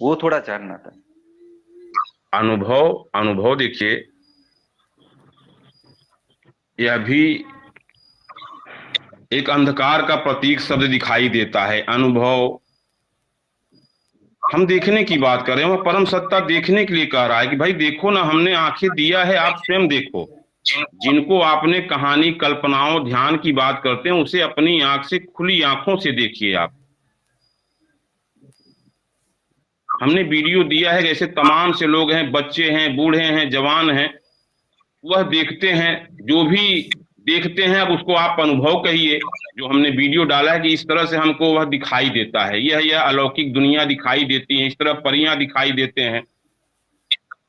वो थोड़ा जानना था। अनुभव अनुभव देखिए, यह भी एक अंधकार का प्रतीक शब्द दिखाई देता है। अनुभव हम देखने की बात कर रहे हैं, वह परम सत्ता देखने के लिए कह रहा है कि भाई देखो ना, हमने आंखें दिया है, आप स्वयं देखो। जिनको आपने कहानी, कल्पनाओं, ध्यान की बात करते हैं, उसे अपनी आंख से, खुली आंखों से देखिए आप। हमने वीडियो दिया है, जैसे तमाम से लोग हैं, बच्चे हैं, बूढ़े हैं, जवान हैं, वह देखते हैं। जो भी देखते हैं, अब उसको आप अनुभव कहिए। जो हमने वीडियो डाला है कि इस तरह से हमको वह दिखाई देता है, यह अलौकिक दुनिया दिखाई देती है, इस तरह परियां दिखाई देते हैं,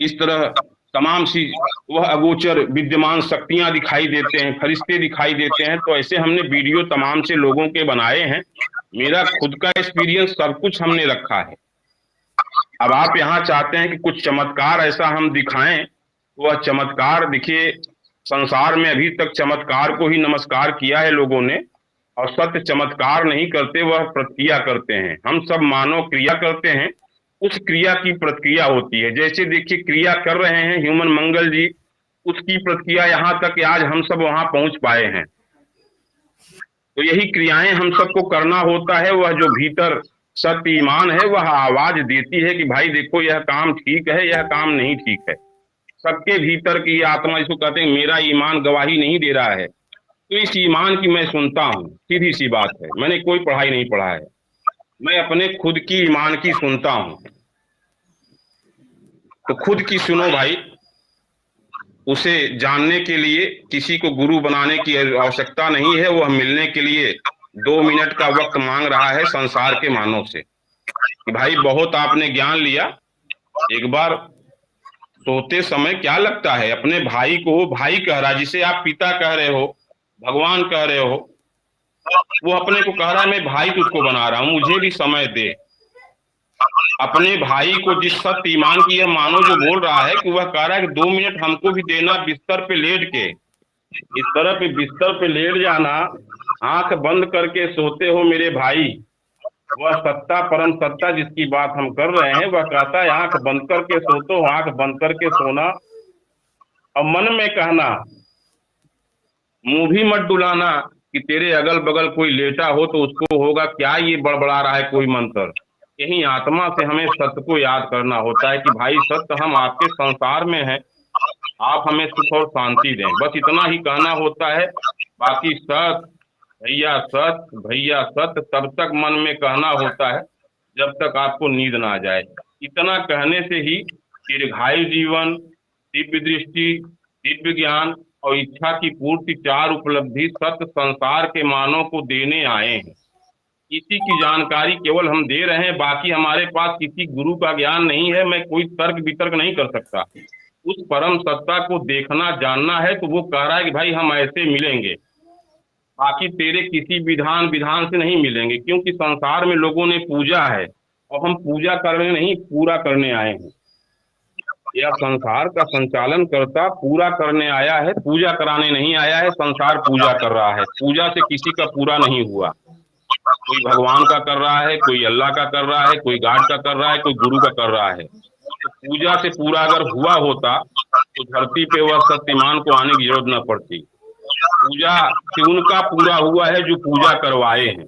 इस तरह तमाम सी वह अगोचर विद्यमान शक्तियां दिखाई देते हैं, फरिश्ते दिखाई देते हैं। तो ऐसे हमने वीडियो तमाम से लोगों के बनाए हैं। मेरा खुद का एक्सपीरियंस सब कुछ हमने रखा है। अब आप यहाँ चाहते हैं कि कुछ चमत्कार ऐसा हम दिखाएं, वह चमत्कार देखिए, संसार में अभी तक चमत्कार को ही नमस्कार किया है लोगों ने, और सत्य चमत्कार नहीं करते, वह प्रतिक्रिया करते हैं। हम सब मानव क्रिया करते हैं, उस क्रिया की प्रतिक्रिया होती है। जैसे देखिए, क्रिया कर रहे हैं ह्यूमन मंगल जी, उसकी प्रतिक्रिया यहाँ तक कि आज हम सब वहां पहुंच पाए हैं। तो यही क्रियाएं हम सबको करना होता है। वह जो भीतर सत्य ईमान है, वह आवाज देती है कि भाई देखो, यह काम ठीक है, यह काम नहीं ठीक है। सबके भीतर की आत्मा, इसको कहते हैं मेरा ईमान गवाही नहीं दे रहा है, तो इस ईमान की मैं सुनता हूँ। सीधी सी बात है, मैंने कोई पढ़ाई नहीं पढ़ा है, मैं अपने खुद की ईमान की सुनता हूँ। तो खुद की सुनो भाई। उसे जानने के लिए किसी को गुरु बनाने की आवश्यकता नहीं है। वह मिलने के लिए 2 मिनट का वक्त मांग रहा है संसार के मानव से कि भाई बहुत आपने ज्ञान लिया, एक बार सोते समय क्या लगता है अपने भाई को, भाई कह रहा है, जिसे आप पिता कह रहे हो, भगवान कह रहे हो, वो अपने को कह रहा है मैं भाई तुझको बना रहा हूं, मुझे भी समय दे। अपने भाई को जिस सत्य ईमान की यह मानो जो बोल रहा है कि वह कह रहा है कि 2 मिनट हमको भी देना, बिस्तर पे लेट के, इस तरह पे बिस्तर पे लेट जाना, आंख बंद करके सोते हो मेरे भाई। वह सत्ता, परम सत्ता जिसकी बात हम कर रहे हैं, वह कहता है आंख बंद करके सोते हो, आंख बंद करके सोना, और मन में कहना, मुंह भी मत डुलाना कि तेरे अगल बगल कोई लेटा हो तो उसको होगा क्या ये बड़बड़ा रहा है कोई मंत्र। यही आत्मा से हमें सत्य को याद करना होता है कि भाई सत्य, हम आपके संसार में हैं, आप हमें सुख और शांति दें, बस इतना ही कहना होता है। बाकी सत्य भैया, सत्य भैया, सत्य तब तक मन में कहना होता है जब तक आपको नींद ना आ जाए। इतना कहने से ही दीर्घायु जीवन, दिव्य दृष्टि, दिव्य ज्ञान और इच्छा की पूर्ति, 4 उपलब्धि सत्य संसार के मानव को देने आए हैं। इसी की जानकारी केवल हम दे रहे हैं, बाकी हमारे पास किसी गुरु का ज्ञान नहीं है। मैं कोई तर्क वितर्क नहीं कर सकता। उस परम सत्ता को देखना, जानना है, तो वो कह रहा है कि भाई हम ऐसे मिलेंगे, बाकी तेरे किसी विधान विधान से नहीं मिलेंगे, क्योंकि संसार में लोगों ने पूजा है और हम पूजा करने नहीं, पूरा करने आए हैं। यह संसार का संचालन करता पूरा करने आया है, पूजा कराने नहीं आया है। संसार पूजा कर रहा है, पूजा से किसी का पूरा नहीं हुआ। कोई भगवान का कर रहा है, कोई अल्लाह का कर रहा है, कोई गॉड का कर रहा है, कोई गुरु का कर रहा है। तो पूजा से पूरा अगर हुआ होता तो धरती पे वह सत्यमान को आने की जरूरत न पड़ती। पूजा से उनका पूरा हुआ है जो पूजा करवाए हैं,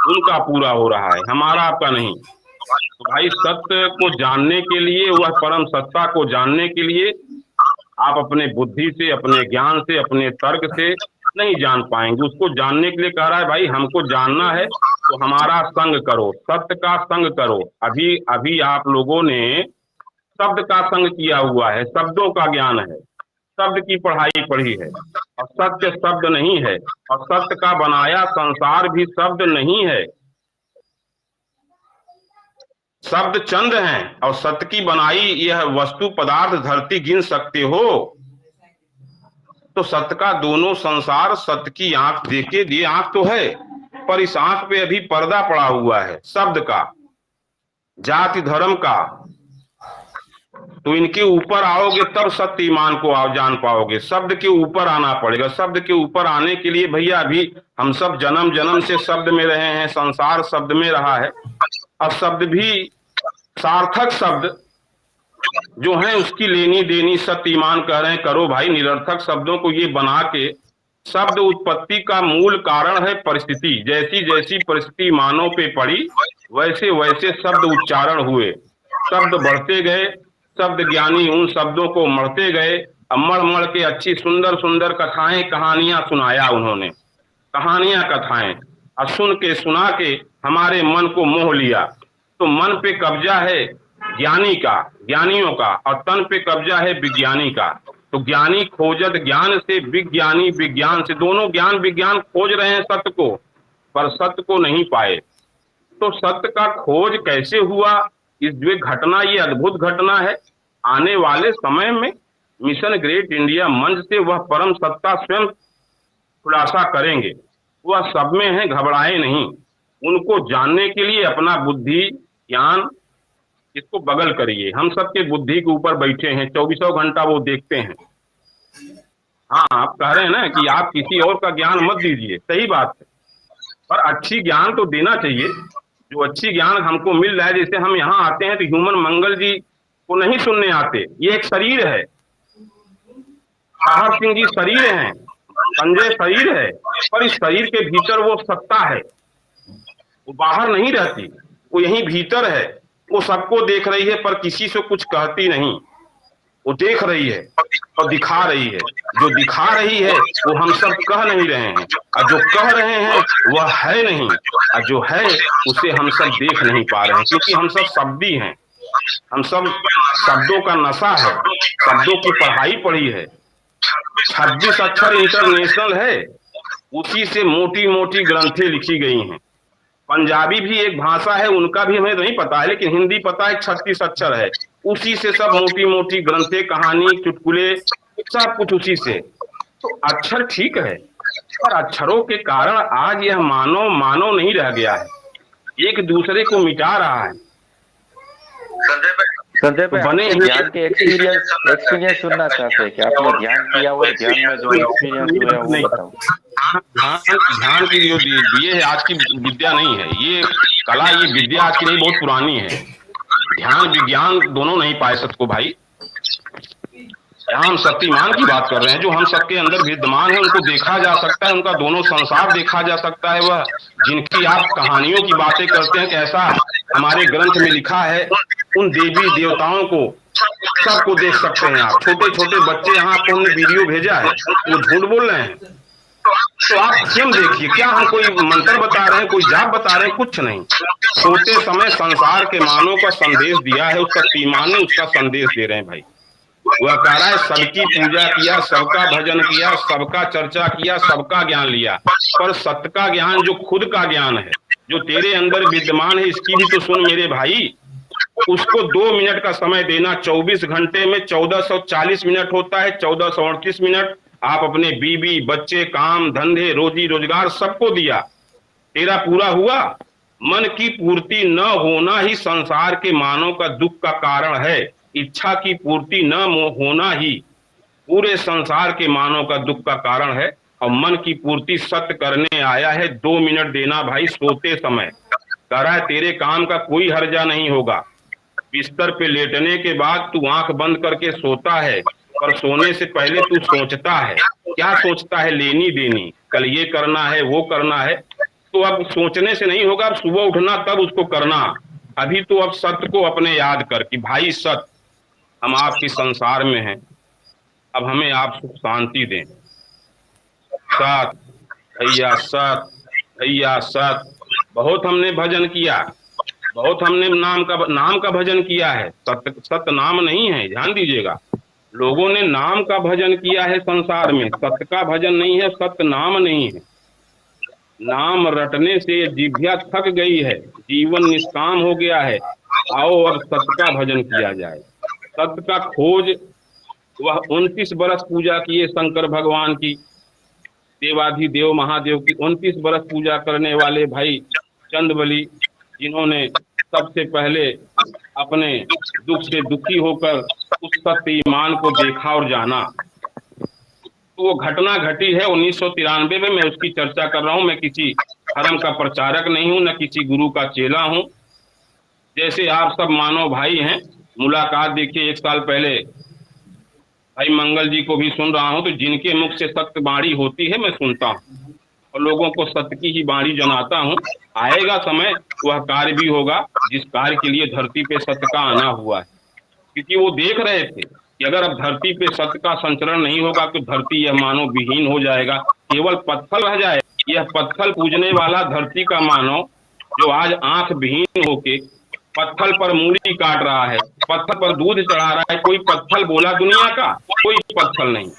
उनका पूरा हो रहा है, हमारा आपका नहीं। तो भाई सत्य को जानने के लिए, वह परम सत्ता को जानने के लिए आप अपने बुद्धि से, अपने ज्ञान से, अपने तर्क से नहीं जान पाएंगे। उसको जानने के लिए कह रहा है भाई हमको जानना है तो हमारा संग करो, सत्य का संग करो। अभी अभी आप लोगों ने शब्द का संग किया हुआ है, शब्दों का ज्ञान है, शब्द की पढ़ाई पढ़ी है, और सत्य शब्द नहीं है, और सत्य का बनाया संसार भी शब्द नहीं है। शब्द चंद हैं और सत्य की बनाई यह वस्तु पदार्थ धरती गिन सकते हो। तो सत्य का दोनों संसार सत्य की आंख देके ये आंख तो है, पर इस आंख पे अभी पर्दा पड़ा हुआ है शब्द का, जाति धर्म का। तो इनके ऊपर आओगे तब सत्य ईमान को जान पाओगे। शब्द के ऊपर आना पड़ेगा। शब्द के ऊपर आने के लिए भैया अभी हम सब जन्म जन्म से शब्द में रहे हैं, संसार शब्द में रहा है। अब शब्द भी सार्थक शब्द जो है उसकी लेनी देनी सत्य ईमान कह रहे हैं करो भाई। निरर्थक शब्दों को ये बना के, शब्द उत्पत्ति का मूल कारण है परिस्थिति। जैसी जैसी परिस्थिति मानव पे पड़ी वैसे वैसे शब्द उच्चारण हुए, शब्द बढ़ते गए, शब्द ज्ञानी उन शब्दों को मढ़ते गए। मढ़ मढ़ के अच्छी सुंदर सुंदर कथाएं कहानियां सुनाया उन्होंने, कहानियां कथाएं और सुन के सुना के हमारे मन को मोह लिया। तो मन पे कब्जा है ज्ञानी का, ज्ञानियों का, और तन पे कब्जा है विज्ञानी का। तो ज्ञानी खोजत ज्ञान से, विज्ञानी विज्ञान से, दोनों ज्ञान विज्ञान खोज रहे हैं सत्य को, पर सत्य को नहीं पाए। तो सत्य का खोज कैसे हुआ, इस जो घटना, ये अद्भुत घटना है। आने वाले समय में मिशन ग्रेट इंडिया मंच से वह परम सत्ता स्वयं खुलासा करेंगे। वह सब में है, घबराए नहीं। उनको जानने के लिए अपना बुद्धि ज्ञान इसको बगल करिए। हम सबके बुद्धि के ऊपर बैठे हैं, 24 घंटा वो देखते हैं। हाँ, आप कह रहे हैं ना कि आप किसी और का ज्ञान मत दीजिए, सही बात है, पर अच्छी ज्ञान तो देना चाहिए। जो अच्छी ज्ञान हमको मिल रहा है, जैसे हम यहाँ आते हैं तो ह्यूमन मंगल जी को नहीं सुनने आते। ये एक शरीर है, साहब सिंह जी शरीर है, संजय शरीर है, पर इस शरीर के भीतर वो सत्ता है, वो बाहर नहीं रहती, वो यहीं भीतर है। वो सबको देख रही है पर किसी से कुछ कहती नहीं। वो देख रही है और दिखा रही है। जो दिखा रही है वो हम सब कह नहीं रहे हैं, और जो कह रहे हैं वह है नहीं, और जो है उसे हम सब देख नहीं पा रहे हैं, क्योंकि हम सब शब्दी हैं। हम सब शब्दों का नशा है, शब्दों की पढ़ाई पढ़ी है। 26 अक्षर इंटरनेशनल है, उसी से मोटी मोटी ग्रंथें लिखी गई हैं। पंजाबी भी एक भाषा है, उनका भी हमें नहीं पता है, लेकिन हिंदी पता है 36 अक्षर है। उसी से सब मोटी मोटी ग्रंथें, कहानी, चुटकुले, सब कुछ उसी से। तो अक्षर ठीक है, पर अक्षरों के कारण आज यह मानव मानव नहीं रह गया है, एक दूसरे को मिटा रहा है। संजय भाई, बने ज्ञान के एक्सपीरियंस सुनना चाहते हैं कि आपने ध्यान किया और ध्यान में जो एक्सपीरियंस हुआ वो बताओ। ध्यान की जो दिए है आज की विद्या नहीं है, ये कला, ये विद्या आज की नहीं, बहुत पुरानी है। ध्यान विज्ञान दोनों नहीं पाए सत्य को भाई। यहाँ हम शक्तिमान की बात कर रहे हैं, जो हम सबके अंदर विद्यमान है, उनको देखा जा सकता है, उनका दोनों संसार देखा जा सकता है। वह जिनकी आप कहानियों की बातें करते हैं कि ऐसा हमारे ग्रंथ में लिखा है, उन देवी देवताओं को सबको देख सकते हैं आप। छोटे छोटे बच्चे, यहाँ आपको हमने वीडियो भेजा है, वो झूठ बोल रहे हैं। तो आप स्वयं देखिए, क्या हम कोई मंत्र बता रहे हैं, कोई जाप बता रहे हैं, कुछ नहीं। सोते समय संसार के मानव का संदेश दिया है, उसका तीमान ने उसका संदेश दे रहे हैं भाई। वह कह रहा है सबकी पूजा किया, सबका भजन किया, सबका चर्चा किया, सबका ज्ञान लिया, पर सत्य का ज्ञान जो खुद का ज्ञान है, जो तेरे अंदर विद्यमान है, इसकी भी तो सुन मेरे भाई। उसको 2 मिनट का समय देना, 24 घंटे में 1440 मिनट होता है, 1438 मिनट आप अपने बीवी बच्चे, काम धंधे, रोजी रोजगार सबको दिया, तेरा पूरा हुआ। मन की पूर्ति न होना ही संसार के मानव का दुख का कारण है। इच्छा की पूर्ति न होना ही पूरे संसार के मानव का दुख का कारण है। और मन की पूर्ति सत्य करने आया है। 2 मिनट देना भाई, सोते समय। कह रहा है तेरे काम का कोई हर्जा नहीं होगा। बिस्तर पे लेटने के बाद तू आंख बंद करके सोता है, पर सोने से पहले तू सोचता है। क्या सोचता है? लेनी देनी, कल ये करना है, वो करना है। तो अब सोचने से नहीं होगा, अब सुबह उठना तब उसको करना। अभी तो अब सत्य को अपने याद कर कि भाई सत्य, हम आपके संसार में हैं, अब हमें आप सुख शांति दें। सत भैया, सत भैया, सत। बहुत हमने भजन किया, बहुत हमने नाम का भजन किया है। सत्य नाम नहीं है, ध्यान दीजिएगा। लोगों ने नाम का भजन किया है संसार में, सत्य का भजन नहीं है, सत्य नाम नहीं है। नाम रटने से जिह्वा थक गई है, जीवन निष्काम हो गया है। आओ अब सत्य का भजन किया जाए। सत्य का खोज, वह 29 बरस पूजा किए शंकर भगवान की, देवाधिदेव महादेव की 29 बरस पूजा करने वाले भाई चंदबली, जिन्होंने सबसे पहले अपने दुख से दुखी होकर उस सत्य ईमान को देखा और जाना। तो वो घटना घटी है 1993 में, मैं उसकी चर्चा कर रहा हूं। मैं किसी धर्म का प्रचारक नहीं हूं, न किसी गुरु का चेला हूं। जैसे आप सब मानव भाई हैं, मुलाकात देखिए 1 साल पहले भाई मंगल जी को भी सुन रहा हूँ, तो जिनके मुख से सत्य वाणी होती है मैं सुनता हूँ और लोगों को सत्य की ही वाणी जनाता हूँ। आएगा समय, वह कार्य भी होगा जिस कार्य के लिए धरती पे सत्य का आना हुआ है, क्योंकि वो देख रहे थे कि अगर अब धरती पे सत्य का संचरण नहीं होगा तो धरती यह मानव विहीन हो जाएगा, केवल पत्थर रह जाए। यह पत्थर पूजने वाला धरती का मानव जो आज आंख विहीन होके पत्थर पर मूली काट रहा है, पत्थर पर दूध चढ़ा रहा है, कोई पत्थर बोला दुनिया का? कोई पत्थर नहीं।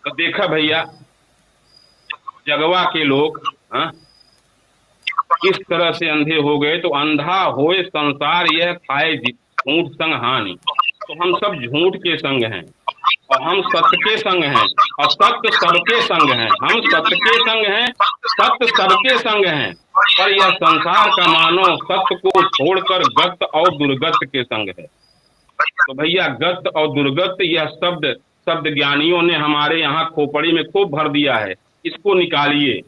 तो देखा भैया जगवा के लोग किस तरह से अंधे हो गए। तो अंधा होए संसार यह खाए झूठ संग हानि। तो हम सब झूठ के संग हैं और हम सत्य के संग हैं और सत्य सबके संग हैं। हम सत्य के संग हैं, सत्य सबके संग हैं, पर यह संसार का मानव सत्य को छोड़कर गत और दुर्गत के संग है। तो भैया गत और दुर्गत यह शब्द ज्ञानियों ने हमारे यहाँ खोपड़ी में खूब भर दिया है, इसको निकालिए।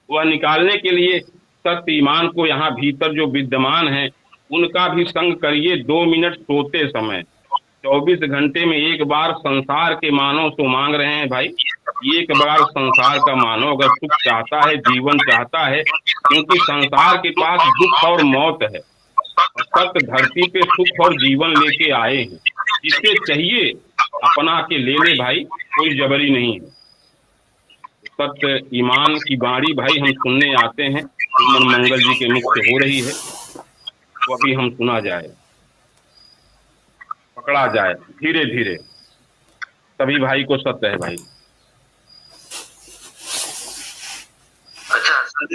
वह निकालने के लिए सत्य ईमान को यहाँ भीतर जो विद्यमान है उनका भी संग करिए। 2 मिनट सोते समय 24 घंटे में एक बार संसार के मानव तो मांग रहे हैं भाई, एक बार संसार का मानव अगर सुख चाहता है, जीवन चाहता है, क्योंकि संसार के पास दुख और मौत है, सत्य धरती पे सुख और जीवन लेके आए हैं। जिससे चाहिए अपना के ले ले भाई, कोई जबरी नहीं है। सत्य ईमान की बाणी भाई हम सुनने आते हैं, सुमन मंगल जी के मुख से हो रही है, तो अभी हम सुना जाए, पकड़ा जाए धीरे धीरे, तभी भाई को सत्य है भाई।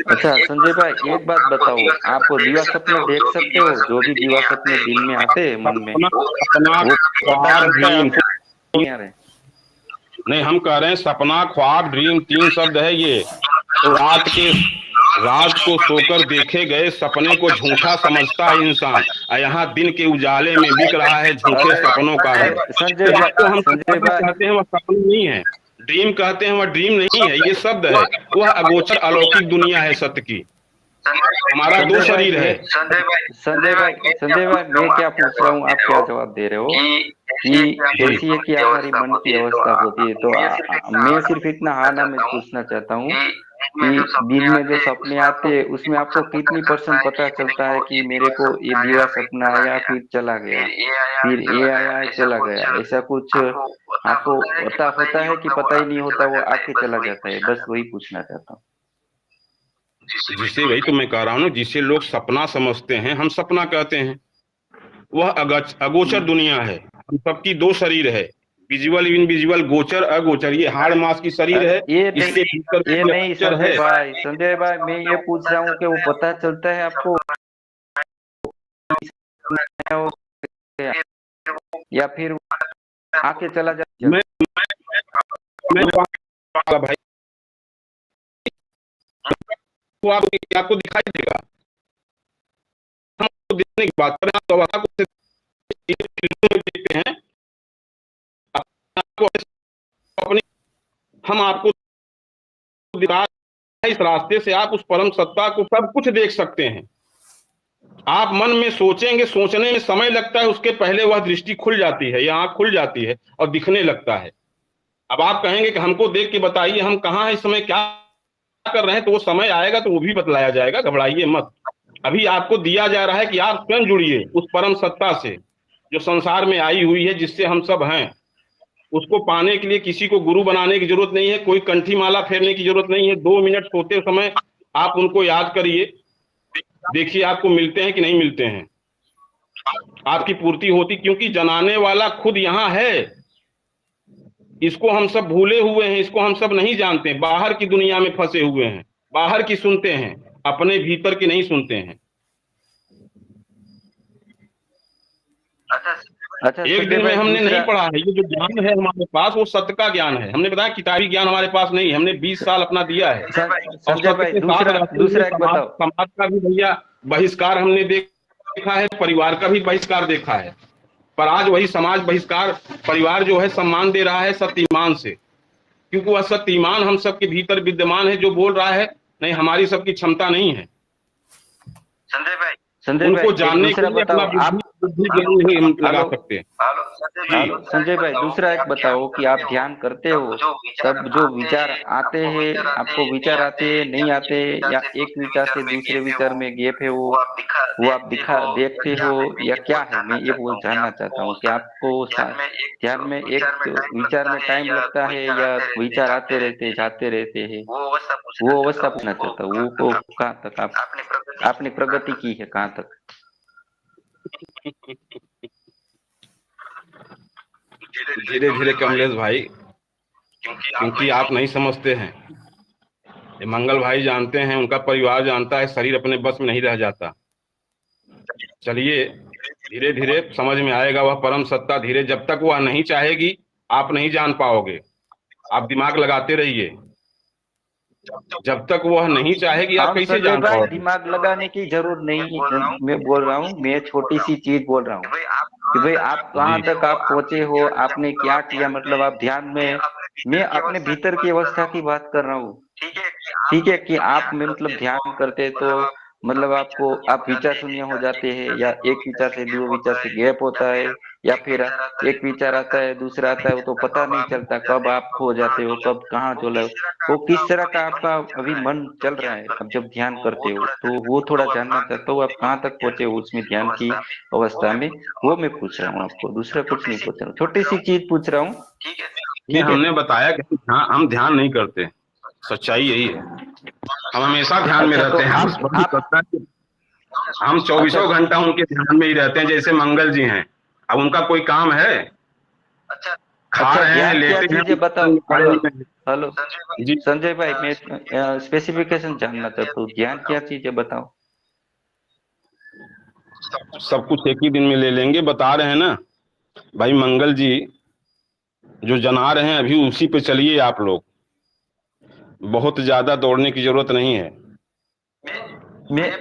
अच्छा संजय भाई एक बात बताओ, आप दिवा सपने देख सकते हो? जो भी दिवा सपने दिल में आते हैं मन में, नहीं हम कह रहे हैं सपना ख्वाब ड्रीम 3 शब्द है ये। तो रात को सोकर देखे गए सपने को झूठा समझता है इंसान, और यहाँ दिन के उजाले में बिक रहा है झूठे सपनों का। संजय भाई तो हम कहते हैं वह सपन नहीं है, ड्रीम कहते हैं वह ड्रीम नहीं है, ये शब्द है। वह अगोचर अलौकिक दुनिया है सत्य की। हमारा 2 शरीर है। संजय भाई मैं क्या पूछ रहा हूँ, आप क्या जवाब दे रहे हो कि जैसी है कि हमारी मन की अवस्था होती है। तो मैं सिर्फ इतना हाँ ना मैं पूछना चाहता हूँ कि दिन में जो सपने आते हैं उसमें आपको कितनी % पता चलता है कि मेरे को ये दिवा सपना आया फिर चला गया, फिर ये आया चला गया, ऐसा कुछ आपको पता होता है कि पता ही नहीं होता, वो आके चला जाता है? बस वही पूछना चाहता हूँ। जिसे वही तो मैं कह रहा हूँ ना, जिसे लोग सपना समझते हैं हम सपना कहते हैं, वह अगोचर दुनिया है। हम सबकी 2 शरीर है, विजुअल इनविजुअल, गोचर अगोचर। ये हाड़ मास की शरीर है, इसके भीतर ये नहीं संजय भाई मैं ये पूछ रहा हूँ कि वो पता चलता है आपको या फिर आके चला जाता? मैं भाई वो आपको दिखाई देगा। हम देखने की बात करें तो देखते हैं अपने, हम आपको इस रास्ते से आप उस परम सत्ता को सब कुछ देख सकते हैं। आप मन में सोचेंगे, सोचने में समय लगता है, उसके पहले वह दृष्टि खुल जाती है, यह आंख खुल जाती है और दिखने लगता है। अब आप कहेंगे कि हमको देख के बताइए हम कहाँ हैं इस समय, क्या कर रहे हैं, तो वो समय आएगा तो वो भी बतलाया जाएगा, घबराइए मत। अभी आपको दिया जा रहा है कि आप स्वयं जुड़िए उस परम सत्ता से जो संसार में आई हुई है, जिससे हम सब हैं। उसको पाने के लिए किसी को गुरु बनाने की जरूरत नहीं है, कोई कंठी माला फेरने की जरूरत नहीं है। 2 मिनट सोते समय आप उनको याद करिए, देखिए आपको मिलते हैं कि नहीं मिलते हैं, आपकी पूर्ति होती, क्योंकि जनाने वाला खुद यहाँ है। इसको हम सब भूले हुए हैं, इसको हम सब नहीं जानते, बाहर की दुनिया में फंसे हुए हैं, बाहर की सुनते हैं, अपने भीतर की नहीं सुनते हैं। अच्छा एक दिन में हमने नहीं पढ़ा है, ये जो ज्ञान है हमारे पास वो सत्य का ज्ञान है। हमने बताया किताबी ज्ञान हमारे पास नहीं है, हमने 20 साल अपना दिया है। संजय भाई दूसरा एक बताओ। समाज का भी भैया बहिष्कार हमने देखा है, परिवार का भी बहिष्कार देखा है, पर आज वही समाज बहिष्कार परिवार जो है सम्मान दे रहा है सत्य ईमान से, क्योंकि वह सत्य ईमान हम सबके भीतर विद्यमान है, जो बोल रहा है नहीं हमारी सबकी क्षमता नहीं है। संजय भाई उनको एक जानने के दूसरा लिए अपना बताओ आप। बुद्धि ज्ञान नहीं हम लगा हेलो सकते। हेलो जी संजय भाई, दूसरा एक बताओ कि आप ध्यान करते हो, तब जो विचार आते हैं, आपको विचार आते हैं नहीं आते, या एक विचार से दूसरे विचार में गैप है, वो आप दिखा देखते हो, या क्या है? मैं ये वो जानना चाहता हूँ कि आपको ध्यान में एक विचार में टाइम लगता है, या विचार आते रहते जाते रहते हैं? वो अवस्था पूछना चाहता हूँ, वो को कहाँ तक आप आपने प्रगति की है, कहाँ तक? धीरे धीरे कमलेश भाई, क्योंकि आप नहीं समझते हैं, ये मंगल भाई जानते हैं, उनका परिवार जानता है, शरीर अपने बस में नहीं रह जाता। चलिए धीरे धीरे समझ में आएगा वह परम सत्ता। धीरे जब तक वह नहीं चाहेगी आप नहीं जान पाओगे। आप दिमाग लगाते रहिए, जब तक वह नहीं चाहेगी आप हम कैसे संजय जान भाई पाओगे। दिमाग लगाने की जरूरत नहीं है, मैं बोल रहा हूँ, मैं छोटी सी चीज बोल रहा हूँ कि भाई आप कहाँ जी तक आप पहुंचे हो, आपने क्या किया, मतलब आप ध्यान में, मैं अपने भीतर की अवस्था की बात कर रहा हूँ। ठीक है कि आप में मतलब ध्यान करते तो मतलब आपको आप विचार शून्य हो जाते हैं, या एक विचार से दो विचार से गैप होता है, या फिर एक विचार आता है दूसरा आता है, वो तो पता नहीं चलता कब आप खो जाते हो, कब कहाँ चले हो। वो किस तरह का आपका अभी मन चल रहा है अब जब ध्यान करते हो, तो वो थोड़ा जानना चाहता हूँ, आप कहाँ तक पहुंचे हो उसमें ध्यान की अवस्था में, वो मैं पूछ रहा हूँ आपको, दूसरा कुछ नहीं पूछ रहा हूँ, छोटी सी चीज पूछ रहा हूँ। नहीं, ठीक है। हमने बताया कि हम ध्यान नहीं करते, सच्चाई यही है। हम हमेशा ध्यान में अच्छा तो रहते हैं। आप हम अच्छा चौबीसों घंटा उनके ध्यान में ही रहते हैं। जैसे मंगल जी हैं, अब उनका कोई काम है, खा अच्छा रहे हैं, ध्यान क्या लेटे हैं, चीज है बताओ। पड़े हेलो हुए हैं। हेलो जी संजय भाई, मैं स्पेसिफिकेशन जानना चाहता हूँ, ध्यान क्या चीज है बताओ। सब कुछ एक ही दिन में ले लेंगे, बता रहे हैं ना भाई। मंगल जी जो जना रहे हैं अभी उसी पे चलिए आप लोग, बहुत ज्यादा दौड़ने की जरूरत नहीं है। मैं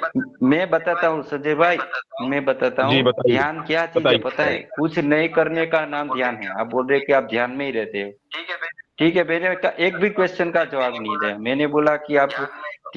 मैं बताता हूँ संजय भाई, मैं बताता जी हूँ बताइए ध्यान क्या चीज है पता है, बताइए। कुछ नहीं करने का नाम ध्यान है। आप बोल रहे कि आप ध्यान में ही रहते हो। ठीक है, मैंने एक भी क्वेश्चन का जवाब नहीं दिया। मैंने बोला कि आप